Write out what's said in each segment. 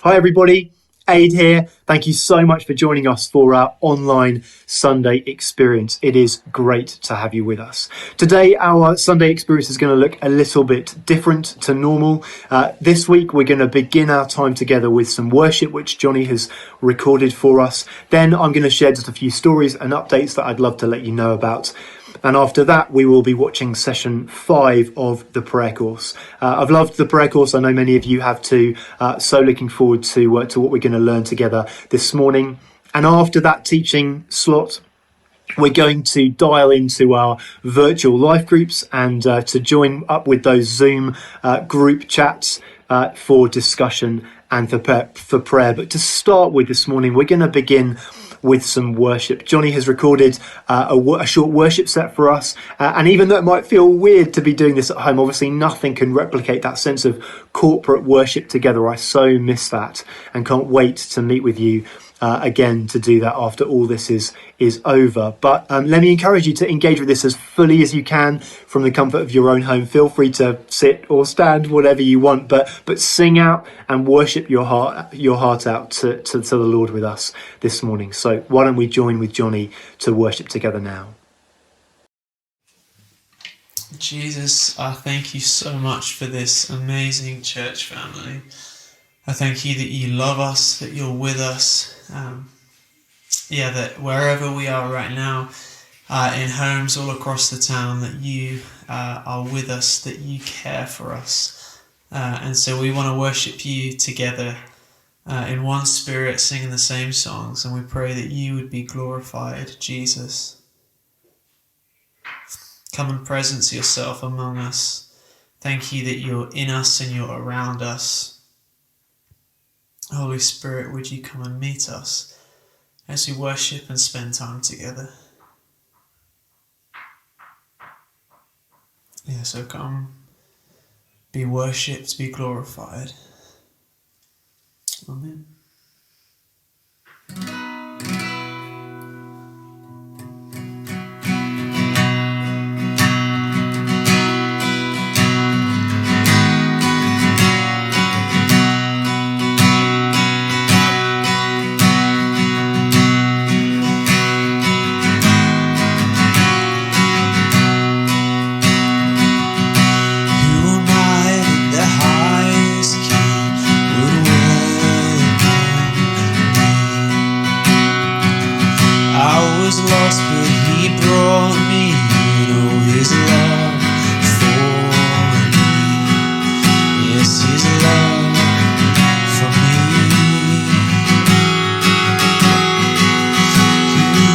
Hi everybody, Aid here. Thank you so much for joining us for our online Sunday experience. It is great to have you with us. Today our Sunday experience is going to look a little bit different to normal. This week we're going to begin our time together with some worship which Jonny has recorded for us. Then I'm going to share just a few stories and updates that I'd love to let you know about. And after that, we will be watching session 5 of the prayer course. I've loved the prayer course. I know many of you have too. So looking forward to what we're going to learn together this morning. And after that teaching slot, we're going to dial into our virtual life groups and to join up with those Zoom group chats for discussion and for prayer. But to start with this morning, we're going to begin with some worship. Jonny has recorded a short worship set for us, and even though it might feel weird to be doing this at home, obviously nothing can replicate that sense of corporate worship together. I so miss that and can't wait to meet with you again to do that after all this is over. But let me encourage you to engage with this as fully as you can from the comfort of your own home. Feel free to sit or stand, whatever you want, but sing out and worship your heart out to the Lord with us this morning. So why don't we join with Jonny to worship together now? Jesus, I thank you so much for this amazing church family. I thank you that you love us, that you're with us. That wherever we are right now, in homes all across the town, that you are with us, that you care for us. And so we want to worship you together in one spirit, singing the same songs. And we pray that you would be glorified, Jesus. Come and presence yourself among us. Thank you that you're in us and you're around us. Holy Spirit, would you come and meet us as we worship and spend time together? So come, be worshipped, be glorified. Amen. Lost, but he brought me, his love for me. Yes, his love for me.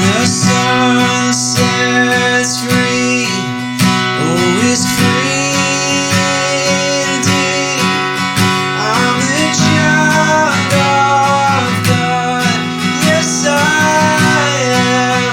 The sun sets free, is free indeed. I'm the child of God, yes I am.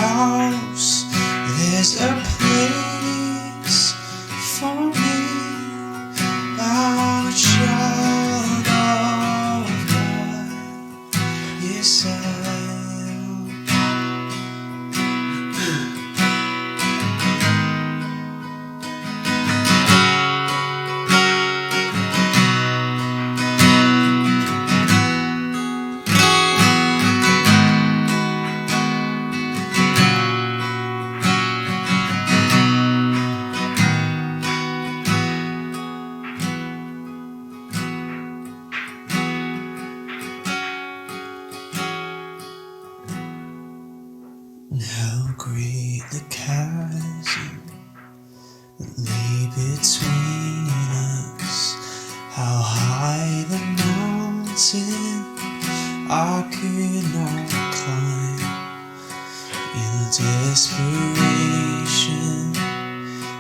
house, there's a place for me. I'm a child of God. Yes, I am. And how great the chasm that lay between us, how high the mountain I could not climb. In desperation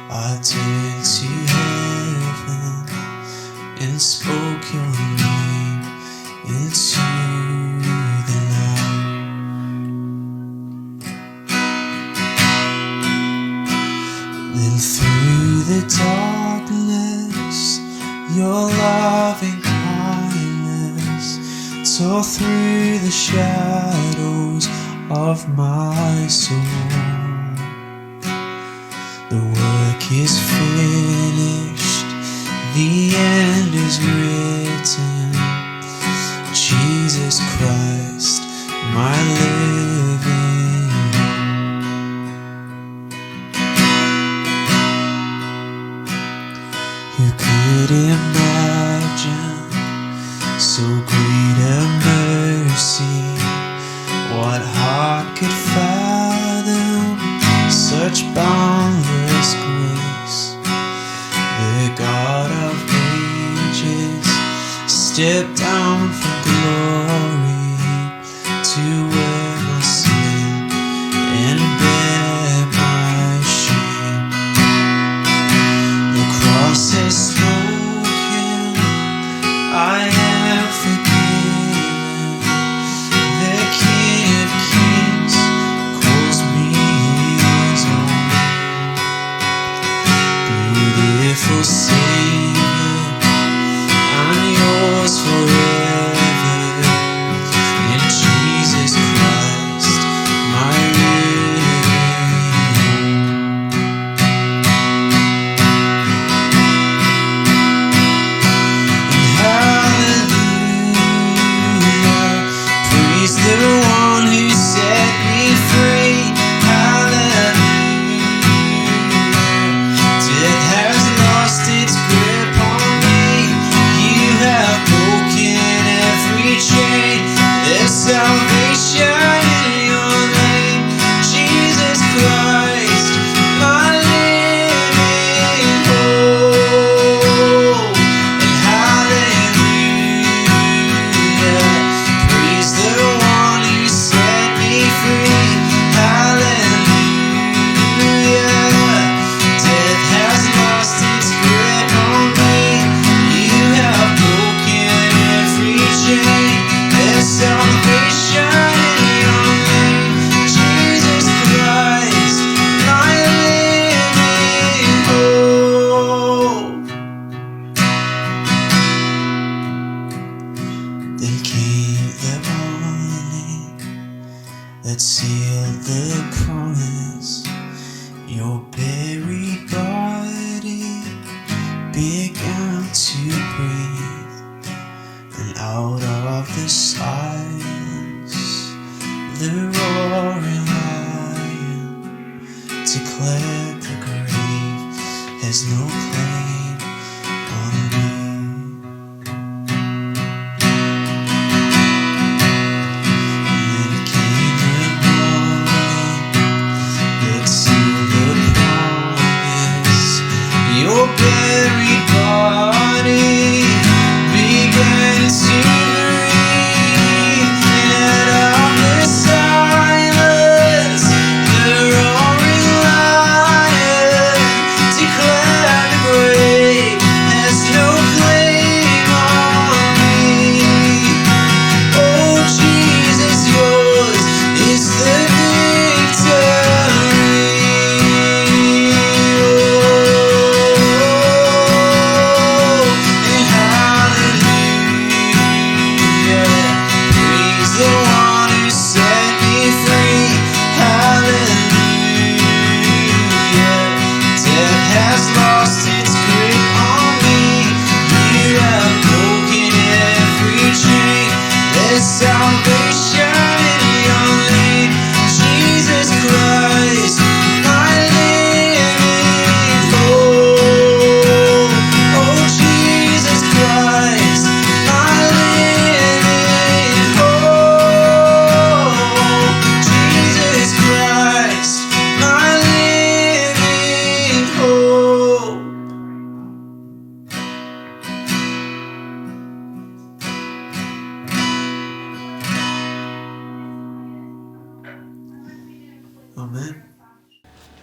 I turned to heaven and spoke your name into the night. Then through the darkness, your loving kindness tore through the shadows of my soul. The work is finished, the end is written. Jesus Christ, my living hope. Who could imagine so great a mercy? What heart could fathom such boundless grace? The God of ages stepped down from glory to wear my sin and bear my shame. The cross has spoken, I am forgiven. The King of Kings calls me his own. Beautiful Savior, I'm yours forever. In Jesus Christ, my praise the one who set me free. Hallelujah. Death has lost its grip on me. You have broken every chain. There's salvation in your name, Jesus Christ, my living hope. And hallelujah. Praise the one who set me free. Hallelujah. Death has lost its grip on me. You have broken every chain. There's salvation in your name, Jesus Christ, my living hope. Then came the morning that sealed the promise. Your buried body began to breathe, and out of the silence, the roaring lion declared the grave has no claim on me. Then came the morning that sealed the promise. Your buried body began to breathe, and out of the silence, the roaring lion declared the grave has no claim on me. Oh Jesus, yours is the victory. Amen.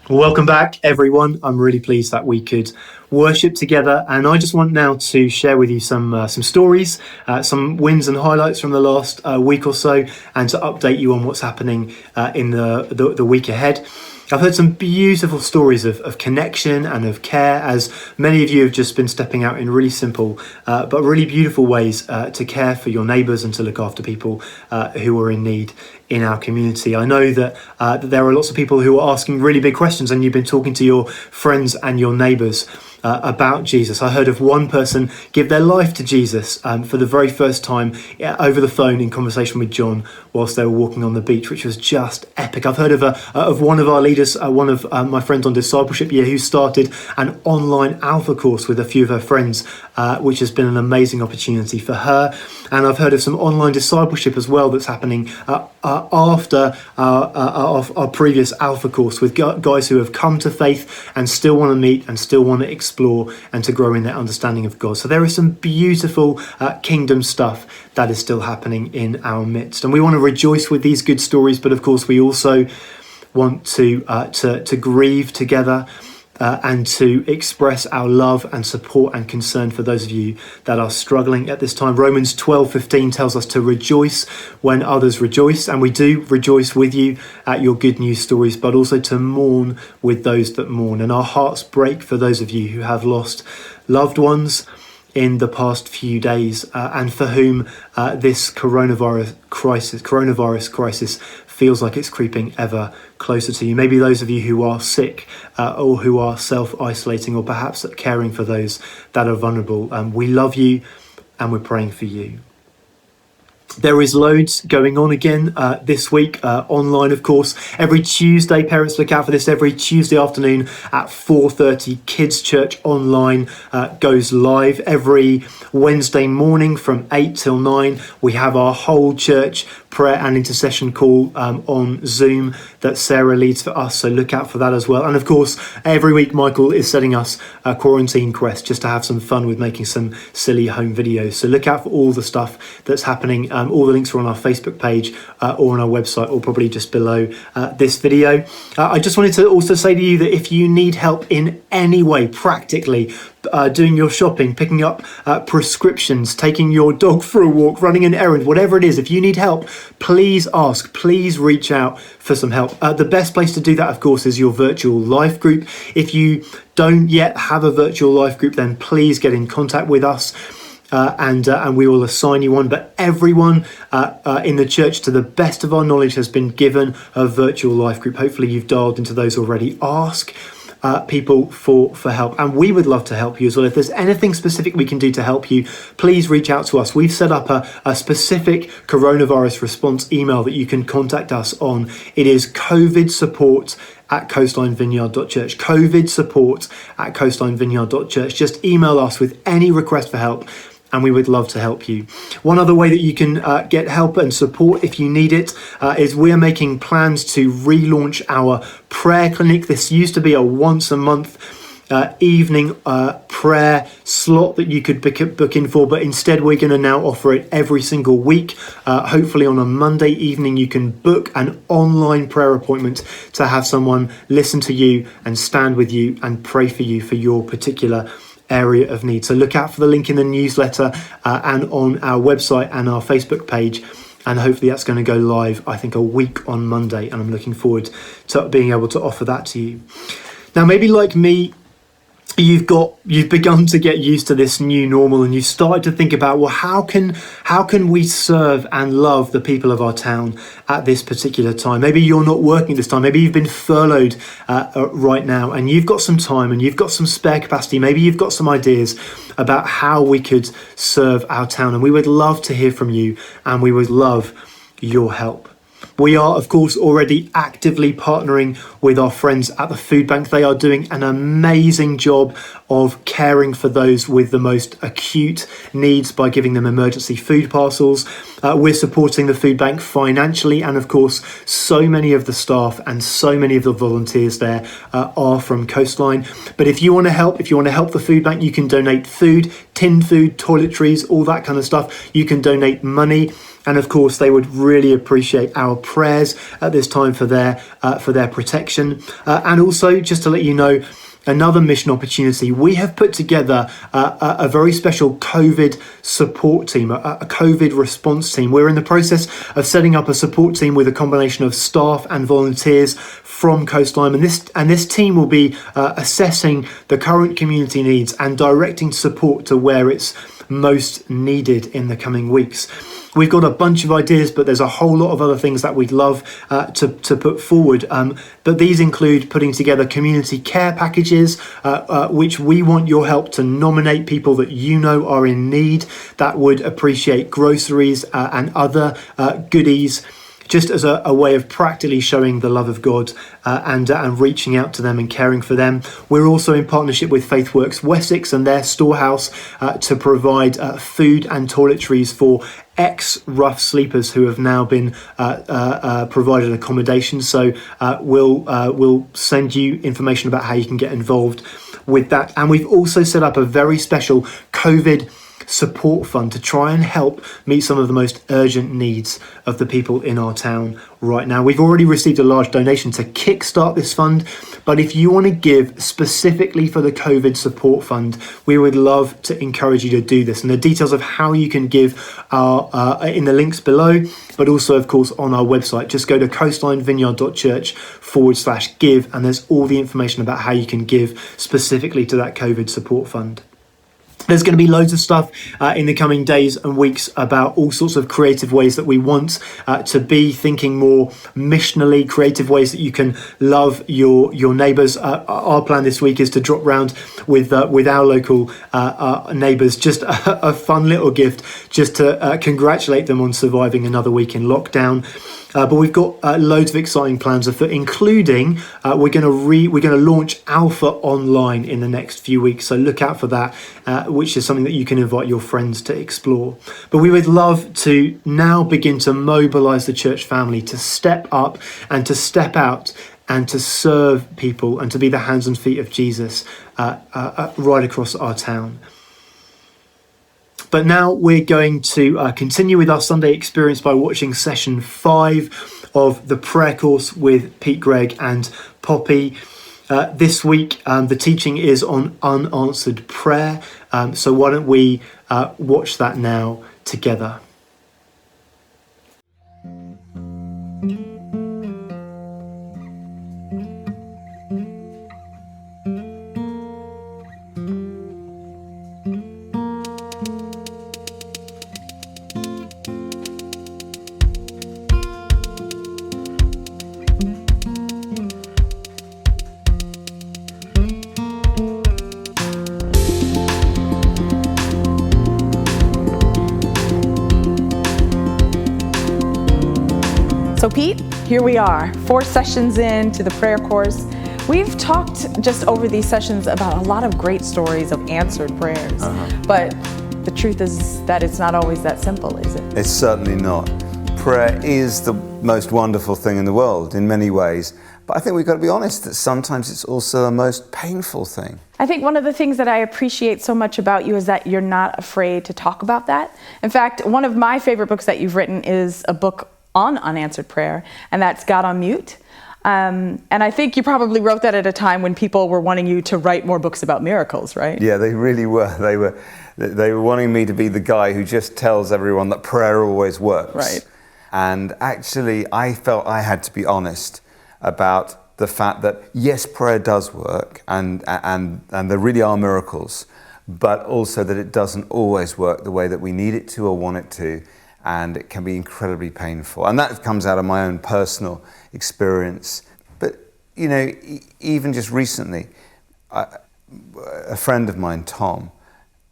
Welcome back, everyone. I'm really pleased that we could worship together, and I just want now to share with you some stories, some wins and highlights from the last week or so, and to update you on what's happening in the week ahead. I've heard some beautiful stories of connection and of care, as many of you have just been stepping out in really simple but really beautiful ways to care for your neighbours and to look after people who are in need in our community. I know that there are lots of people who are asking really big questions, and you've been talking to your friends and your neighbours about Jesus. I heard of one person give their life to Jesus for the very first time over the phone in conversation with John whilst they were walking on the beach, which was just epic. I've heard of one of our leaders, one of my friends on Discipleship Year, who started an online alpha course with a few of her friends, which has been an amazing opportunity for her. And I've heard of some online discipleship as well that's happening after our previous alpha course, with guys who have come to faith and still want to meet and still want to explore and to grow in their understanding of God. So there is some beautiful kingdom stuff that is still happening in our midst, and we want to rejoice with these good stories, but of course we also want to grieve together and to express our love and support and concern for those of you that are struggling at this time. Romans 12:15 tells us to rejoice when others rejoice, and we do rejoice with you at your good news stories, but also to mourn with those that mourn. And our hearts break for those of you who have lost loved ones in the past few days, and for whom this coronavirus crisis feels like it's creeping ever closer to you. Maybe those of you who are sick or who are self-isolating, or perhaps caring for those that are vulnerable. We love you and we're praying for you. There is loads going on again this week, online of course. Every Tuesday, parents look out for this, every Tuesday afternoon at 4:30, Kids Church Online goes live. Every Wednesday morning from 8 till 9, we have our whole church prayer and intercession call on Zoom that Sarah leads for us, so look out for that as well. And of course, every week Michael is setting us a quarantine quest just to have some fun with making some silly home videos. So look out for all the stuff that's happening. All the links are on our Facebook page or on our website, or probably just below this video. I just wanted to also say to you that if you need help in any way, practically, doing your shopping, picking up prescriptions, taking your dog for a walk, running an errand, whatever it is, if you need help, please ask, please reach out for some help. The best place to do that, of course, is your virtual life group. If you don't yet have a virtual life group, then please get in contact with us. And we will assign you one. But everyone in the church, to the best of our knowledge, has been given a virtual life group. Hopefully you've dialed into those already. Ask people for help, and we would love to help you as well. If there's anything specific we can do to help you, please reach out to us. We've set up a specific coronavirus response email that you can contact us on. It is covidsupport@coastlinevineyard.church. covidsupport@coastlinevineyard.church. Just email us with any request for help, and we would love to help you. One other way that you can get help and support if you need it is we're making plans to relaunch our prayer clinic. This used to be a once a month evening prayer slot that you could book in for, but instead we're going to now offer it every single week. Hopefully on a Monday evening you can book an online prayer appointment to have someone listen to you and stand with you and pray for you for your particular area of need. So look out for the link in the newsletter and on our website and our Facebook page, and hopefully that's going to go live, I think, a week on Monday, and I'm looking forward to being able to offer that to you. Now, maybe like me, you've begun to get used to this new normal, and you've started to think about, well, how can we serve and love the people of our town at this particular time? Maybe you're not working at this time. Maybe you've been furloughed right now, and you've got some time and you've got some spare capacity. Maybe you've got some ideas about how we could serve our town, and we would love to hear from you, and we would love your help. We are, of course, already actively partnering with our friends at the food bank. They are doing an amazing job of caring for those with the most acute needs by giving them emergency food parcels. We're supporting the food bank financially, and of course, so many of the staff and so many of the volunteers there are from Coastline. But if you want to help the food bank, you can donate food, tin food, toiletries, all that kind of stuff. You can donate money. And of course, they would really appreciate our prayers at this time for their protection. And also, just to let you know, another mission opportunity, we have put together a very special COVID support team, a COVID response team. We're in the process of setting up a support team with a combination of staff and volunteers from Coastline, and this team will be assessing the current community needs and directing support to where it's most needed in the coming weeks. We've got a bunch of ideas, but there's a whole lot of other things that we'd love to put forward. But these include putting together community care packages, which we want your help to nominate people that you know are in need, that would appreciate groceries and other goodies, just as a way of practically showing the love of God and reaching out to them and caring for them. We're also in partnership with FaithWorks Wessex and their storehouse to provide food and toiletries for ex-rough sleepers who have now been provided accommodation. So we'll send you information about how you can get involved with that. And we've also set up a very special COVID support fund to try and help meet some of the most urgent needs of the people in our town right now. We've already received a large donation to kickstart this fund, but if you want to give specifically for the COVID support fund, we would love to encourage you to do this. And the details of how you can give are in the links below, but also of course on our website. Just go to coastlinevineyard.church/give, and there's all the information about how you can give specifically to that COVID support fund. There's going to be loads of stuff in the coming days and weeks about all sorts of creative ways that we want to be thinking more missionally, creative ways that you can love your neighbours. Our plan this week is to drop round with our local neighbours, just a fun little gift, just to congratulate them on surviving another week in lockdown. But we've got loads of exciting plans afoot, including we're going to launch Alpha online in the next few weeks. So look out for that, which is something that you can invite your friends to explore. But we would love to now begin to mobilise the church family to step up and to step out and to serve people and to be the hands and feet of Jesus right across our town. But now we're going to continue with our Sunday experience by watching session 5 of the prayer course with Pete, Greg and Poppy. This week, the teaching is on unanswered prayer. So why don't we watch that now together? So Pete, here we are, 4 sessions into the prayer course. We've talked just over these sessions about a lot of great stories of answered prayers, but the truth is that it's not always that simple, is it? It's certainly not. Prayer is the most wonderful thing in the world in many ways, but I think we've got to be honest that sometimes it's also the most painful thing. I think one of the things that I appreciate so much about you is that you're not afraid to talk about that. In fact, one of my favorite books that you've written is a book on unanswered prayer, and that's God on Mute. And I think you probably wrote that at a time when people were wanting you to write more books about miracles, right? Yeah, they really were. They were wanting me to be the guy who just tells everyone that prayer always works. Right. And actually, I felt I had to be honest about the fact that yes, prayer does work, and there really are miracles, but also that it doesn't always work the way that we need it to or want it to. And it can be incredibly painful. And that comes out of my own personal experience. But, you know, even just recently, a friend of mine, Tom,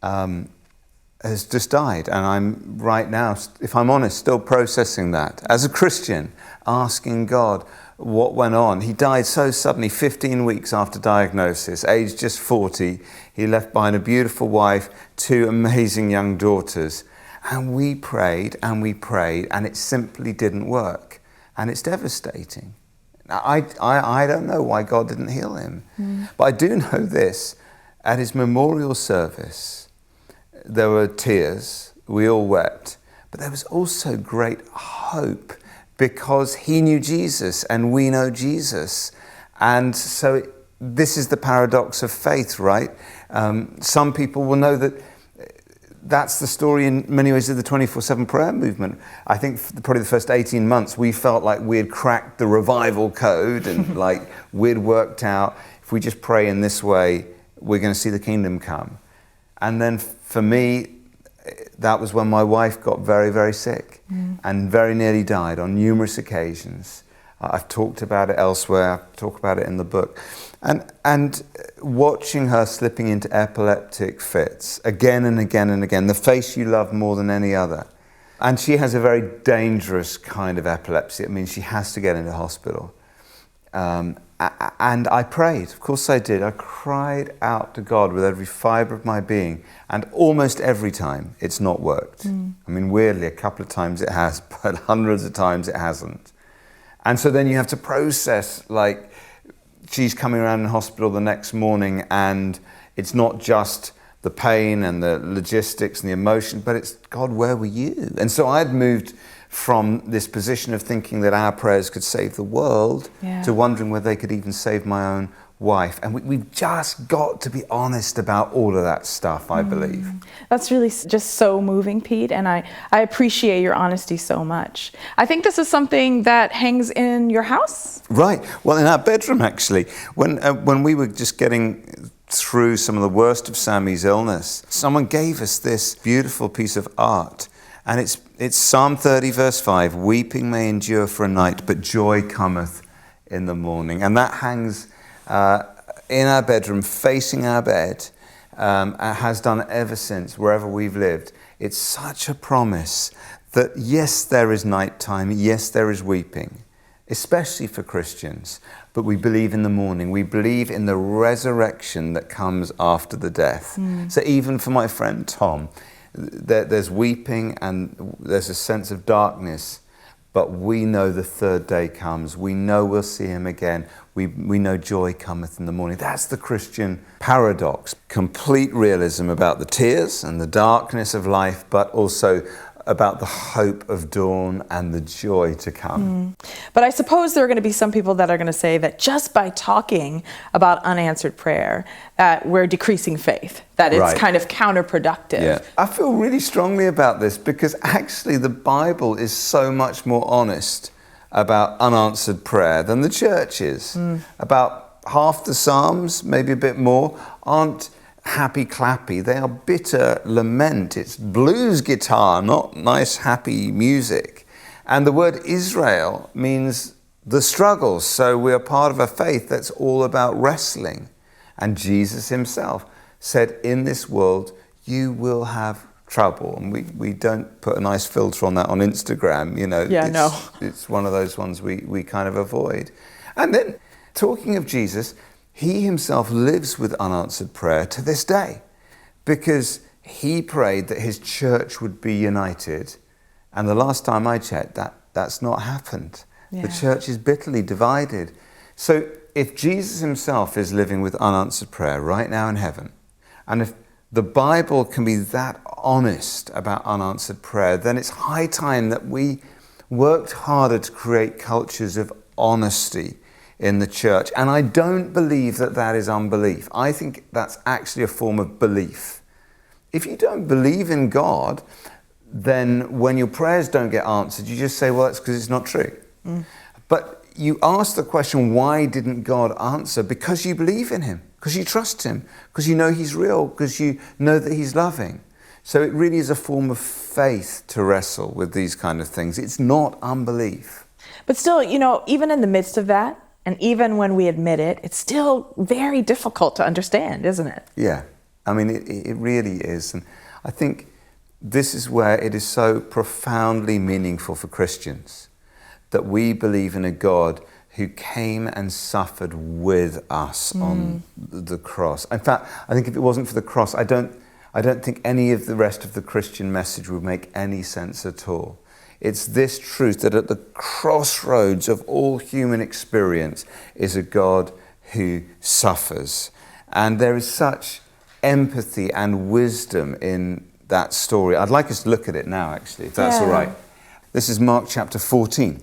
has just died. And I'm right now, if I'm honest, still processing that. As a Christian, asking God what went on. He died so suddenly, 15 weeks after diagnosis, aged just 40. He left behind a beautiful wife, 2 amazing young daughters. And we prayed, and it simply didn't work. And it's devastating. I don't know why God didn't heal him. But I do know this. At his memorial service, there were tears. We all wept. but there was also great hope because he knew Jesus and we know Jesus. And so this is the paradox of faith, right? Some people will know that that's the story in many ways of the 24/7 prayer movement. I think probably the first 18 months we felt like we had cracked the revival code and like we'd worked out, if we just pray in this way, we're going to see the kingdom come. And then for me, that was when my wife got very, very sick and very nearly died on numerous occasions. I've talked about it elsewhere, I talk about it in the book. And watching her slipping into epileptic fits again and again and again, the face you love more than any other. And she has a very dangerous kind of epilepsy. It means she has to get into hospital. And I prayed, of course I did. I cried out to God with every fibre of my being. And almost every time it's not worked. I mean, weirdly, a couple of times it has, but hundreds of times it hasn't. And so then you have to process, like, she's coming around in hospital the next morning and it's not just the pain and the logistics and the emotion, but it's, God, where were you? And so I'd moved from this position of thinking that our prayers could save the world to wondering whether they could even save my own wife. And we've just got to be honest about all of that stuff, I believe. That's really just so moving, Pete, and I appreciate your honesty so much. I think this is something that hangs in your house? Right. Well, in our bedroom, actually. When we were just getting through some of the worst of Sammy's illness, someone gave us this beautiful piece of art. And it's Psalm 30, verse 5, "Weeping may endure for a night, but joy cometh in the morning." And that hangs in our bedroom, facing our bed, has done ever since, wherever we've lived. It's such a promise that yes, there is nighttime, yes, there is weeping, especially for Christians, but we believe in the morning. We believe in the resurrection that comes after the death. So even for my friend Tom, there's weeping and there's a sense of darkness, but we know the third day comes. We know we'll see him again. We know joy cometh in the morning. That's the Christian paradox. Complete realism about the tears and the darkness of life, but also about the hope of dawn and the joy to come. But I suppose there are going to be some people that are going to say that just by talking about unanswered prayer, we're decreasing faith, that it's kind of counterproductive. Yeah. I feel really strongly about this because actually the Bible is so much more honest about unanswered prayer than the church is. About half the Psalms, maybe a bit more, aren't happy clappy. They are bitter lament. It's blues guitar, not nice happy music. And the word Israel means the struggles. So we are part of a faith that's all about wrestling. And Jesus himself said, in this world you will have trouble. And we don't put a nice filter on that on Instagram, you know. It's one of those ones we kind of avoid. And then talking of Jesus, he himself lives with unanswered prayer to this day because he prayed that his church would be united. And the last time I checked, that's not happened. The church is bitterly divided. So if Jesus himself is living with unanswered prayer right now in heaven, and if the Bible can be that honest about unanswered prayer, then it's high time that we worked harder to create cultures of honesty in the church. And I don't believe that is unbelief. I think that's actually a form of belief. If you don't believe in God, then when your prayers don't get answered, you just say, well, that's because it's not true. But you ask the question, why didn't God answer? Because you believe in him, because you trust him, because you know he's real, because you know that he's loving. So it really is a form of faith to wrestle with these kind of things. It's not unbelief. But still, you know, even in the midst of that, and even when we admit it, it's still very difficult to understand, isn't it? Yeah, I mean, it really is. And I think this is where it is so profoundly meaningful for Christians that we believe in a God who came and suffered with us on the cross. In fact, I think if it wasn't for the cross, I don't think any of the rest of the Christian message would make any sense at all. It's this truth that at the crossroads of all human experience is a God who suffers. And there is such empathy and wisdom in that story. I'd like us to look at it now, actually, if that's Yeah. all right. This is Mark chapter 14.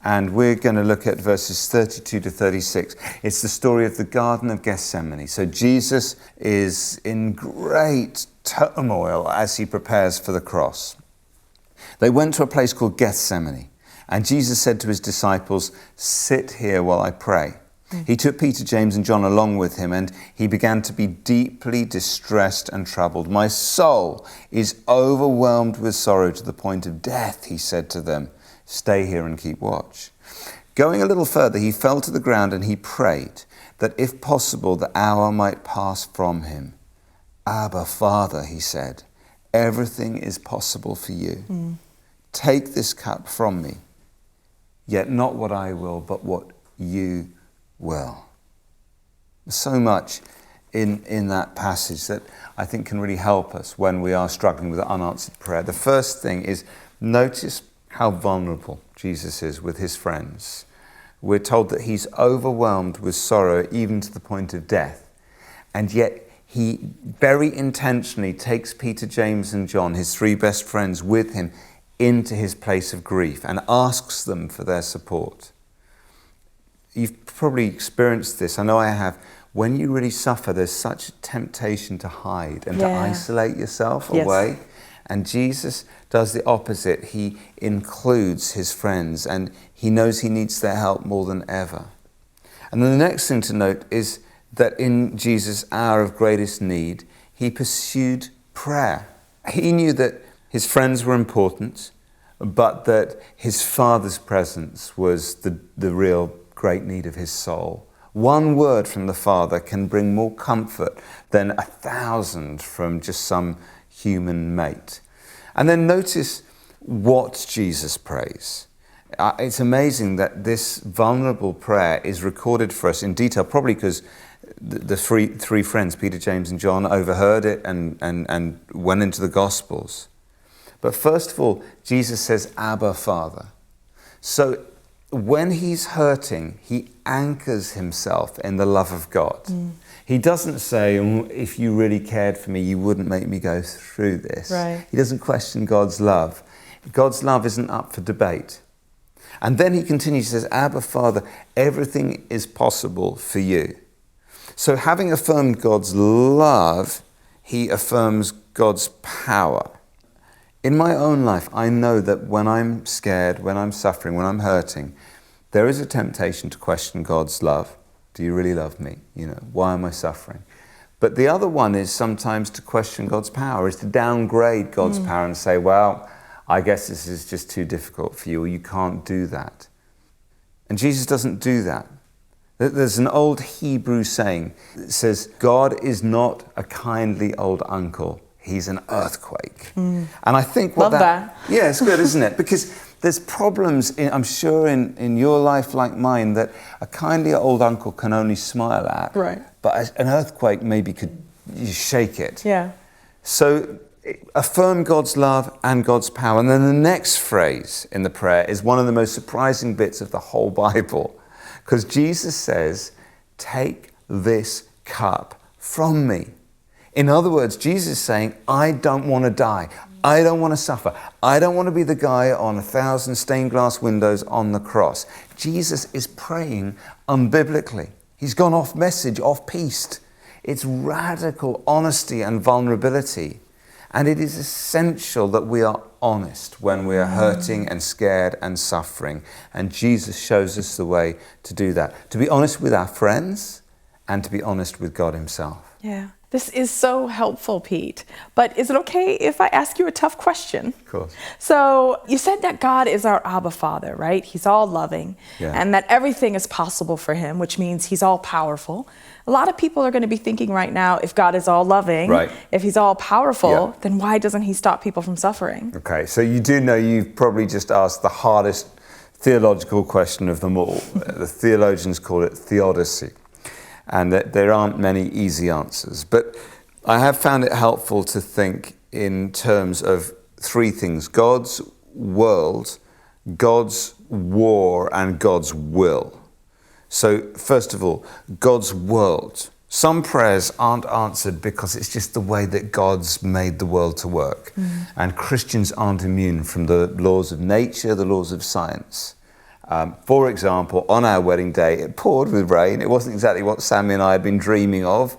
And we're going to look at verses 32 to 36. It's the story of the Garden of Gethsemane. So Jesus is in great turmoil as he prepares for the cross. They went to a place called Gethsemane, and Jesus said to his disciples, "Sit here while I pray." He took Peter, James, and John along with him, and he began to be deeply distressed and troubled. "My soul is overwhelmed with sorrow to the point of death," he said to them. "Stay here and keep watch." Going a little further, he fell to the ground and he prayed that if possible the hour might pass from him. "Abba, Father," he said, "everything is possible for you. Take this cup from me, yet not what I will, but what you will." So much in that passage that I think can really help us when we are struggling with unanswered prayer. The first thing is, notice how vulnerable Jesus is with his friends. We're told that he's overwhelmed with sorrow even to the point of death. And yet he very intentionally takes Peter, James and John, his three best friends, with him into his place of grief and asks them for their support. You've probably experienced this. I know I have. When you really suffer, there's such a temptation to hide and to isolate yourself away. And Jesus does the opposite. He includes his friends and he knows he needs their help more than ever. And then the next thing to note is that in Jesus' hour of greatest need, he pursued prayer. He knew that his friends were important, but that his Father's presence was the real great need of his soul. One word from the Father can bring more comfort than 1,000 from just some human mate. And then notice what Jesus prays. It's amazing that this vulnerable prayer is recorded for us in detail, probably because the three friends, Peter, James and John, overheard it and went into the Gospels. But first of all, Jesus says, "Abba, Father." So when he's hurting, he anchors himself in the love of God. He doesn't say, "If you really cared for me, you wouldn't make me go through this." Right. He doesn't question God's love. God's love isn't up for debate. And then he continues, he says, "Abba, Father, everything is possible for you." So having affirmed God's love, he affirms God's power. In my own life, I know that when I'm scared, when I'm suffering, when I'm hurting, there is a temptation to question God's love. Do you really love me? Why am I suffering? But the other one is sometimes to question God's power, is to downgrade God's power and say, well, I guess this is just too difficult for you, or you can't do that. And Jesus doesn't do that. There's an old Hebrew saying that says, God is not a kindly old uncle, he's an earthquake. And I think Love that. Yeah, it's good, isn't it? Because there's problems, I'm sure, in your life like mine that a kindly old uncle can only smile at. Right. But an earthquake maybe could shake it. Yeah. So affirm God's love and God's power. And then the next phrase in the prayer is one of the most surprising bits of the whole Bible. Because Jesus says, "Take this cup from me." In other words, Jesus is saying, I don't want to die. I don't want to suffer. I don't want to be the guy on 1,000 stained glass windows on the cross. Jesus is praying unbiblically. He's gone off message, off piste. It's radical honesty and vulnerability. And it is essential that we are honest when we are hurting and scared and suffering. And Jesus shows us the way to do that. To be honest with our friends and to be honest with God himself. Yeah. This is so helpful, Pete. But is it okay if I ask you a tough question? Of course. So you said that God is our Abba Father, right? He's all loving, and that everything is possible for him, which means he's all powerful. A lot of people are going to be thinking right now, if God is all loving, if he's all powerful, then why doesn't he stop people from suffering? Okay, so you do know you've probably just asked the hardest theological question of them all. The theologians call it theodicy. And that there aren't many easy answers. But I have found it helpful to think in terms of three things: God's world, God's war, and God's will. So first of all, God's world. Some prayers aren't answered because it's just the way that God's made the world to work. And Christians aren't immune from the laws of nature, the laws of science. For example, on our wedding day, it poured with rain. It wasn't exactly what Sammy and I had been dreaming of.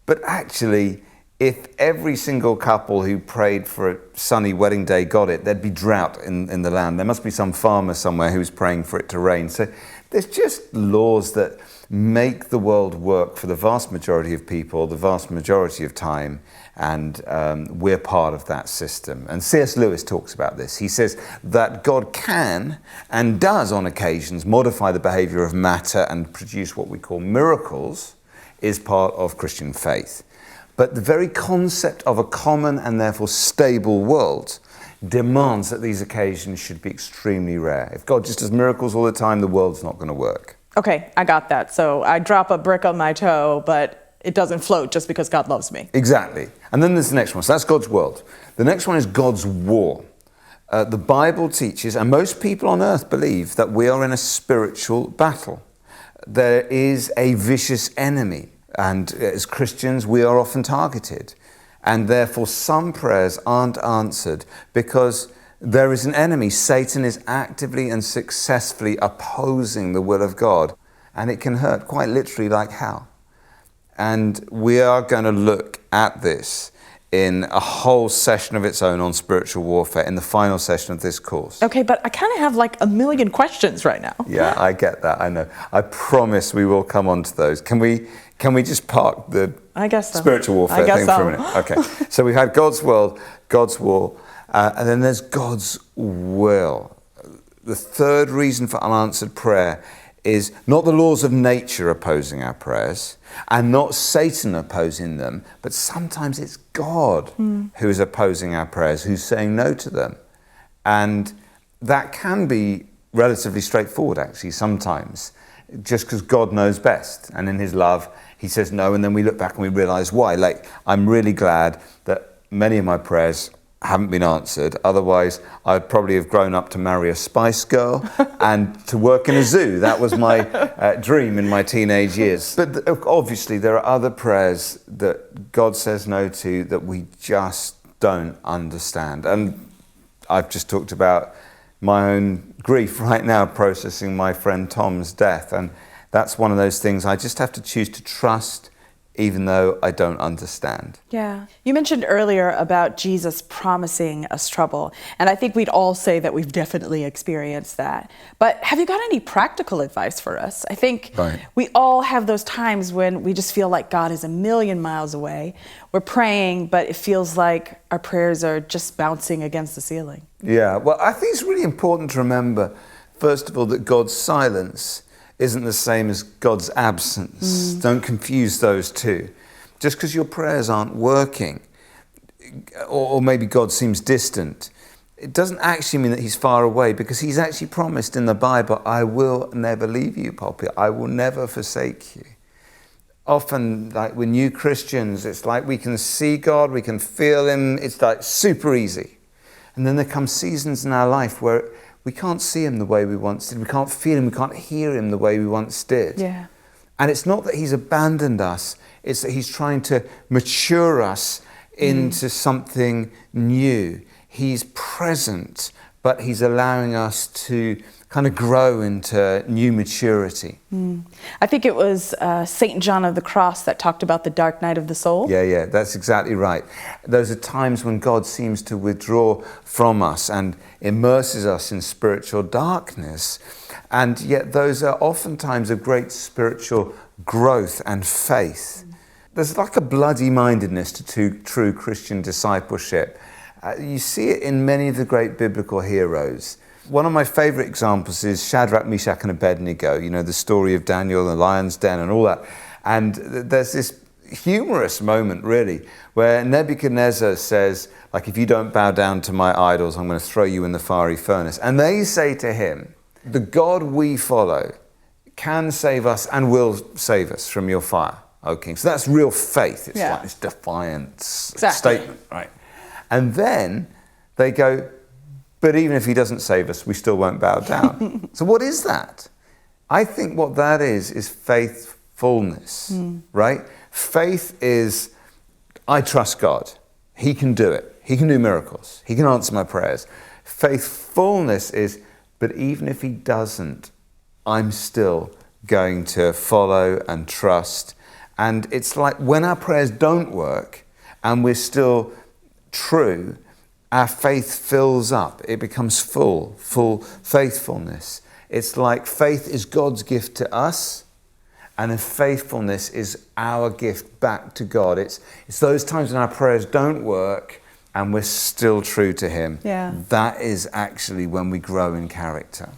But actually, if every single couple who prayed for a sunny wedding day got it, there'd be drought in the land. There must be some farmer somewhere who's praying for it to rain. So there's just laws that make the world work for the vast majority of people, the vast majority of time, and we're part of that system. And C.S. Lewis talks about this. He says that God can and does on occasions modify the behavior of matter and produce what we call miracles is part of Christian faith. But the very concept of a common and therefore stable world demands that these occasions should be extremely rare. If God just does miracles all the time, the world's not going to work. Okay, I got that. So I drop a brick on my toe, but it doesn't float just because God loves me. Exactly. And then there's the next one. So that's God's world. The next one is God's war. The Bible teaches, and most people on earth believe, that we are in a spiritual battle. There is a vicious enemy, and as Christians, we are often targeted. And therefore, some prayers aren't answered because there is an enemy. Satan is actively and successfully opposing the will of God. And it can hurt quite literally like hell. And we are going to look at this in a whole session of its own on spiritual warfare in the final session of this course. Okay, but I kind of have like a million questions right now. Yeah, I get that. I know. I promise we will come on to those. Can we just park the I guess so. spiritual warfare I guess thing so. for a minute? Okay. So we've had God's world, God's war, and then there's God's will. The third reason for unanswered prayer is not the laws of nature opposing our prayers and not Satan opposing them, but sometimes it's God who is opposing our prayers, who's saying no to them. And that can be relatively straightforward, actually, sometimes, just because God knows best. And in his love, he says no, and then we look back and we realize why. Like, I'm really glad that many of my prayers haven't been answered. Otherwise, I'd probably have grown up to marry a Spice Girl and to work in a zoo. That was my dream in my teenage years. But obviously, there are other prayers that God says no to that we just don't understand. And I've just talked about my own grief right now, processing my friend Tom's death. And that's one of those things I just have to choose to trust, even though I don't understand. Yeah. You mentioned earlier about Jesus promising us trouble, and I think we'd all say that we've definitely experienced that. But have you got any practical advice for us? I think we all have those times when we just feel like God is a million miles away. We're praying, but it feels like our prayers are just bouncing against the ceiling. Yeah, well, I think it's really important to remember, first of all, that God's silence isn't the same as God's absence. Don't confuse those two. Just because your prayers aren't working, or maybe God seems distant, it doesn't actually mean that he's far away, because he's actually promised in the Bible, I will never leave you, Poppy. I will never forsake you. Often, like we're new Christians, it's like we can see God, we can feel him, it's like super easy. And then there come seasons in our life where we can't see him the way we once did. We can't feel him. We can't hear him the way we once did. Yeah. And it's not that he's abandoned us. It's that he's trying to mature us into something new. He's present, but he's allowing us to kind of grow into new maturity. I think it was St. John of the Cross that talked about the dark night of the soul. Yeah, that's exactly right. Those are times when God seems to withdraw from us and immerses us in spiritual darkness. And yet those are often times of great spiritual growth and faith. There's like a bloody mindedness to true Christian discipleship. You see it in many of the great biblical heroes. One of my favorite examples is Shadrach, Meshach, and Abednego, you know, the story of Daniel and the lion's den and all that. And there's this humorous moment, really, where Nebuchadnezzar says, like, if you don't bow down to my idols, I'm going to throw you in the fiery furnace. And they say to him, the God we follow can save us and will save us from your fire, O king. So that's real faith. It's like this defiant statement, right? And then they go, but even if he doesn't save us, we still won't bow down. So what is that? I think what that is faithfulness, right? Faith is, I trust God. He can do it. He can do miracles. He can answer my prayers. Faithfulness is, but even if he doesn't, I'm still going to follow and trust. And it's like when our prayers don't work and we're still true, our faith fills up. It becomes full faithfulness. It's like faith is God's gift to us, and then faithfulness is our gift back to God. It's those times when our prayers don't work and we're still true to him. Yeah. That is actually when we grow in character.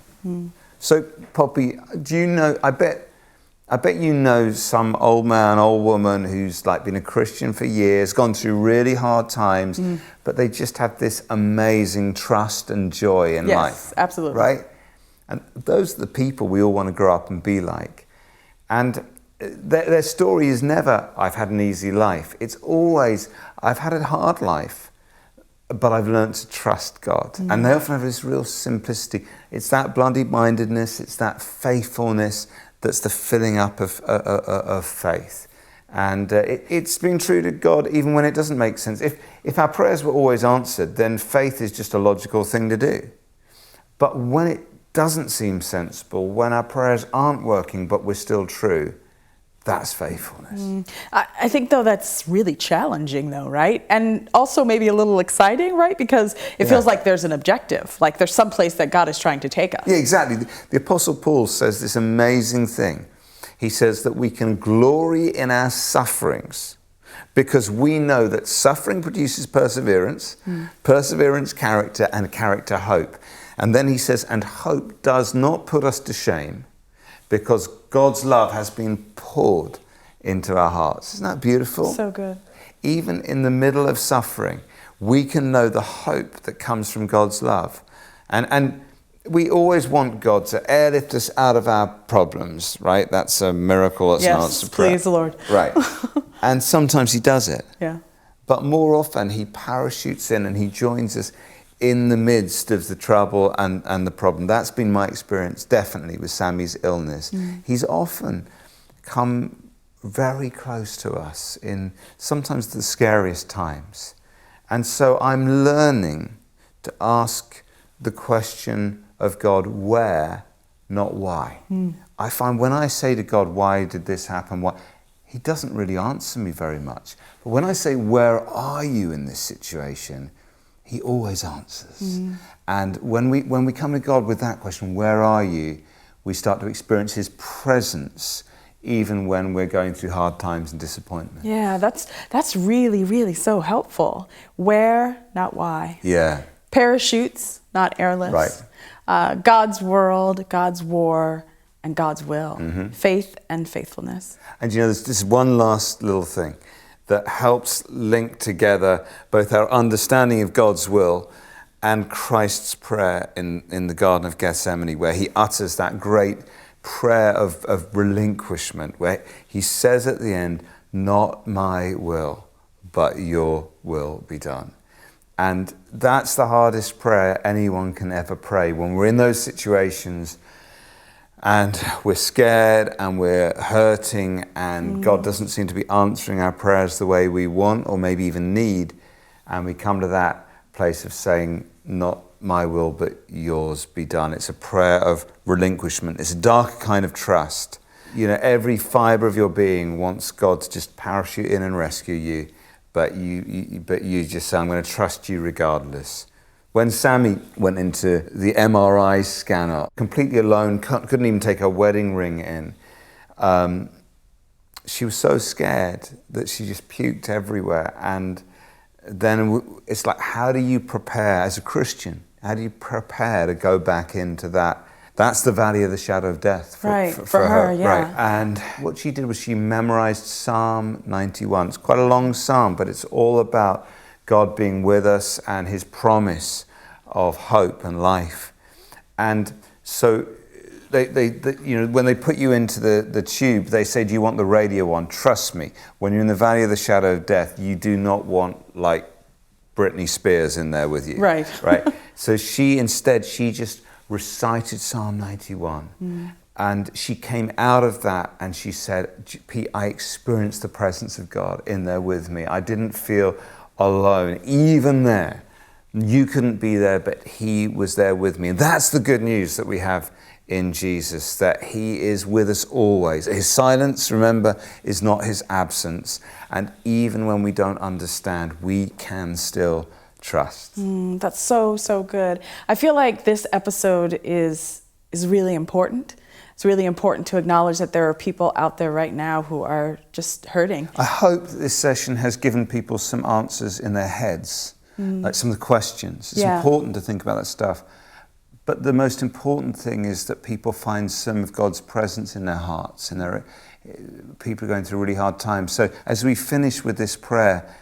So, Poppy, do you know, I bet you know some old man, old woman who's like been a Christian for years, gone through really hard times, but they just have this amazing trust and joy in life. Yes, absolutely. Right? And those are the people we all want to grow up and be like. And their story is never, I've had an easy life. It's always, I've had a hard life, but I've learned to trust God. And they often have this real simplicity. It's that bloody-mindedness, it's that faithfulness that's the filling up of faith. And it's been true to God even when it doesn't make sense. If our prayers were always answered, then faith is just a logical thing to do. But when it doesn't seem sensible, when our prayers aren't working but we're still true, that's faithfulness. I think, though, that's really challenging, though, right? And also maybe a little exciting, right? Because it feels like there's an objective, like there's some place that God is trying to take us. Yeah, exactly. The Apostle Paul says this amazing thing. He says that we can glory in our sufferings because we know that suffering produces perseverance, perseverance character, and character hope. And then he says, and hope does not put us to shame because God's love has been poured into our hearts. Isn't that beautiful? So good. Even in the middle of suffering, we can know the hope that comes from God's love. And we always want God to airlift us out of our problems, right? That's a miracle. That's an answer to prayer. Please, Lord. Right. And sometimes he does it. Yeah. But more often he parachutes in and he joins us in the midst of the trouble and the problem. That's been my experience, definitely, with Sammy's illness. He's often come very close to us in sometimes the scariest times. And so I'm learning to ask the question of God, where, not why. I find when I say to God, why did this happen? Why? He doesn't really answer me very much. But when I say, where are you in this situation? He always answers. And when we come to God with that question, where are you? We start to experience his presence even when we're going through hard times and disappointment. Yeah, that's really, really so helpful. Where, not why. Yeah. Parachutes, not airlifts. Right. God's world, God's war, and God's will. Faith and faithfulness. And you know, there's this one last little thing that helps link together both our understanding of God's will and Christ's prayer in the Garden of Gethsemane, where he utters that great prayer of relinquishment, where he says at the end, not my will, but your will be done. And that's the hardest prayer anyone can ever pray. When we're in those situations and we're scared and we're hurting and God doesn't seem to be answering our prayers the way we want or maybe even need, and we come to that place of saying, not my will but yours be done. It's a prayer of relinquishment. It's a darker kind of trust. You know, every fibre of your being wants God to just parachute in and rescue you, but you just say, I'm going to trust you regardless. When Sammy went into the MRI scanner, completely alone, couldn't even take her wedding ring in, she was so scared that she just puked everywhere. And then it's like, how do you prepare as a Christian? How do you prepare to go back into that? That's the valley of the shadow of death for her. Yeah. Right. And what she did was she memorized Psalm 91. It's quite a long psalm, but it's all about God being with us and his promise of hope and life. And so they you know, when they put you into the tube, they say, do you want the radio on? Trust me, when you're in the valley of the shadow of death, you do not want like Britney Spears in there with you. Right. So she just recited Psalm 91. And she came out of that and she said, Pete, I experienced the presence of God in there with me. I didn't feel alone. Even there, you couldn't be there, but he was there with me. And that's the good news that we have in Jesus, that he is with us always. His silence, remember, is not his absence. And even when we don't understand, we can still trust. That's so, so good. I feel like this episode is really important. It's really important to acknowledge that there are people out there right now who are just hurting. I hope that this session has given people some answers in their heads, like some of the questions. It's important to think about that stuff. But the most important thing is that people find some of God's presence in their hearts. People are going through really hard times. So as we finish with this prayer,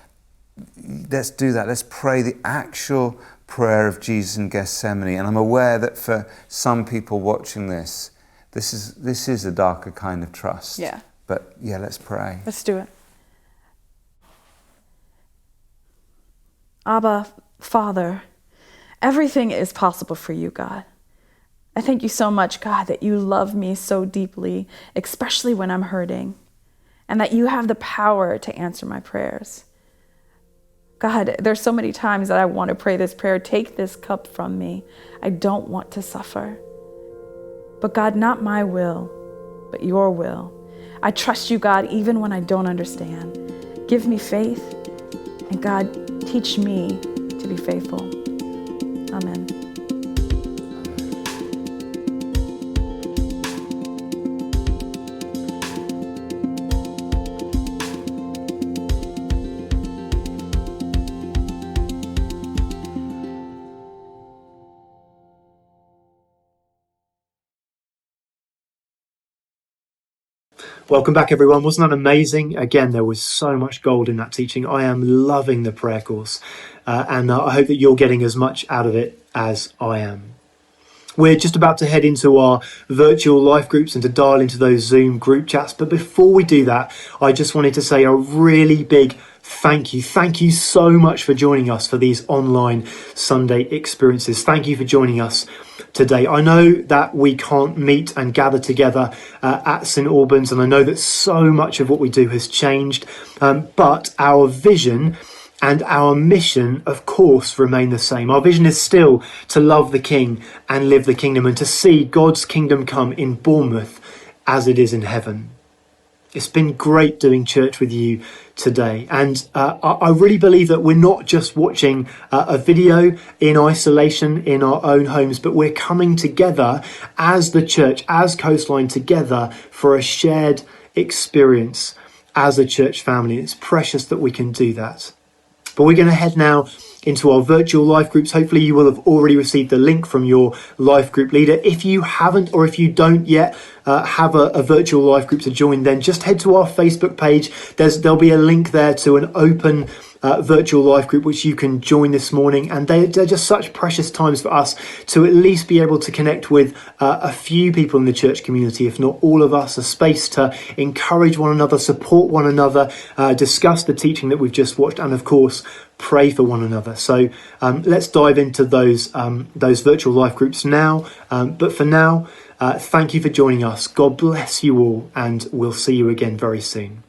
let's do that. Let's pray the actual prayer of Jesus in Gethsemane. And I'm aware that for some people watching this is a darker kind of trust. Yeah. But yeah, let's pray. Let's do it. Abba, Father, everything is possible for you, God. I thank you so much, God, that you love me so deeply, especially when I'm hurting, and that you have the power to answer my prayers. God, there's so many times that I want to pray this prayer, take this cup from me. I don't want to suffer. But God, not my will, but your will. I trust you, God, even when I don't understand. Give me faith, and God, teach me to be faithful. Amen. Welcome back, everyone. Wasn't that amazing? Again, there was so much gold in that teaching. I am loving the prayer course, and I hope that you're getting as much out of it as I am. We're just about to head into our virtual life groups and to dial into those Zoom group chats. But before we do that, I just wanted to say a really big thank you. Thank you so much for joining us for these online Sunday experiences. Thank you for joining us today. I know that we can't meet and gather together at St Albans, and I know that so much of what we do has changed, but our vision and our mission, of course, remain the same. Our vision is still to love the King and live the kingdom, and to see God's kingdom come in Bournemouth as it is in heaven. It's been great doing church with you today, and I really believe that we're not just watching a video in isolation in our own homes, but we're coming together as the church, as Coastline, together for a shared experience as a church family. It's precious that we can do that. But we're going to head now into our virtual life groups. Hopefully you will have already received the link from your life group leader. If you haven't, or if you don't yet have a virtual life group to join, then just head to our Facebook page. There'll be a link there to an open virtual life group which you can join this morning, and they're just such precious times for us to at least be able to connect with a few people in the church community, if not all of us. A space to encourage one another, support one another, discuss the teaching that we've just watched, and of course pray for one another. So let's dive into those virtual life groups now, but for now, thank you for joining us. God bless you all, and we'll see you again very soon.